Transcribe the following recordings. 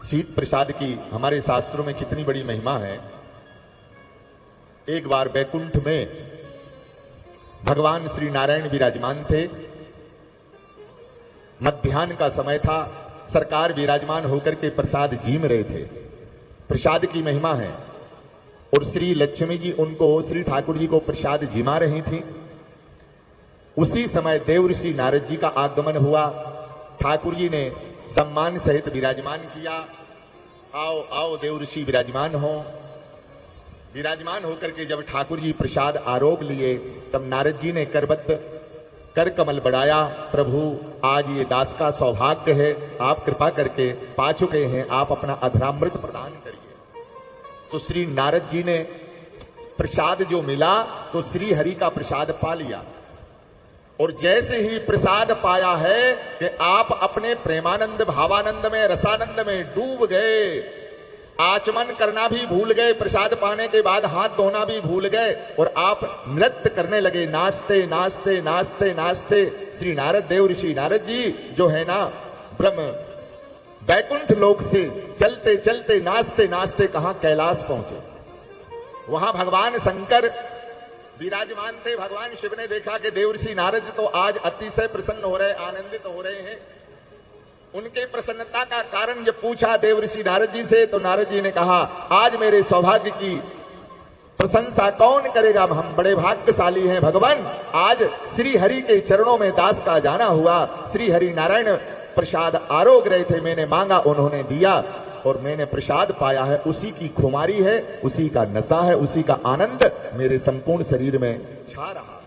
शीत प्रसाद की हमारे शास्त्रों में कितनी बड़ी महिमा है। एक बार बैकुंठ में भगवान श्री नारायण विराजमान थे। मध्याह्न का समय था। सरकार विराजमान होकर के प्रसाद जीम रहे थे। प्रसाद की महिमा है। और श्री लक्ष्मी जी उनको, श्री ठाकुर जी को प्रसाद जिमा रही थी। उसी समय देवर्षि नारद जी का आगमन हुआ। ठाकुर जी ने सम्मान सहित विराजमान किया। आओ आओ देवर्षि विराजमान हो। विराजमान होकर के जब ठाकुर जी प्रसाद आरोग लिए, तब नारद जी ने करबद्ध कर कमल बढ़ाया। प्रभु, आज ये दास का सौभाग्य है, आप कृपा करके पा चुके हैं, आप अपना अधरामृत प्रदान करिए। तो श्री नारद जी ने प्रसाद जो मिला तो श्री हरि का प्रसाद पा लिया। और जैसे ही प्रसाद पाया है कि आप अपने प्रेमानंद भावानंद में, रसानंद में डूब गए। आचमन करना भी भूल गए, प्रसाद पाने के बाद हाथ धोना भी भूल गए और आप नृत्य करने लगे, नाचते नाचते नाचते नाचते। श्री नारद देव ऋषि नारद जी जो है ना, ब्रह्म बैकुंठ लोक से चलते चलते नाचते नाचते कहां, कैलाश पहुंचे। वहां भगवान शंकर विराजमान थे। भगवान शिव ने देखा कि देवर्षि नारद तो आज अतिशय प्रसन्न हो रहे, आनंदित हो रहे हैं। उनके प्रसन्नता का कारण जब पूछा देवर्षि नारद जी से, तो नारद जी ने कहा, आज मेरे सौभाग्य की प्रशंसा कौन करेगा, हम बड़े भाग्यशाली हैं भगवान। आज श्री हरि के चरणों में दास का जाना हुआ। श्री हरि नारायण प्रसाद आरोग रहे थे, मैंने मांगा, उन्होंने दिया और मैंने प्रसाद पाया है। उसी की खुमारी है, उसी का नशा है, उसी का आनंद मेरे संपूर्ण शरीर में छा रहा है।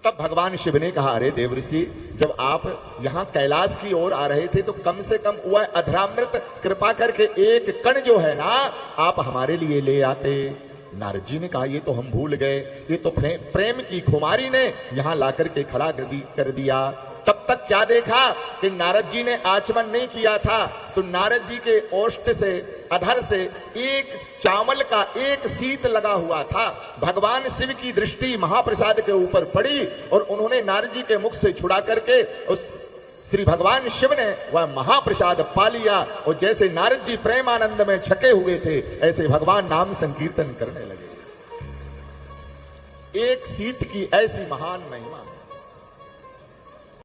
तब भगवान शिव ने कहा, अरे देवर्षि, जब आप यहां कैलाश की ओर आ रहे थे तो कम से कम वह अधरामृत कृपा करके एक कण जो है ना, आप हमारे लिए ले आते। नारद जी ने कहा, ये तो हम भूल गए, ये तो प्रेम की खुमारी ने यहां लाकर के खड़ा कर दिया। तब तक क्या देखा कि नारद जी ने आचमन नहीं किया था, तो नारद जी के ओष्ठ से, अधर से एक चावल का एक शीत लगा हुआ था। भगवान शिव की दृष्टि महाप्रसाद के ऊपर पड़ी और उन्होंने नारद जी के मुख से छुड़ा करके उस श्री भगवान शिव ने वह महाप्रसाद पा लिया। और जैसे नारद जी प्रेमानंद में छके हुए थे, ऐसे भगवान नाम संकीर्तन करने लगे। एक शीत की ऐसी महान महिमा।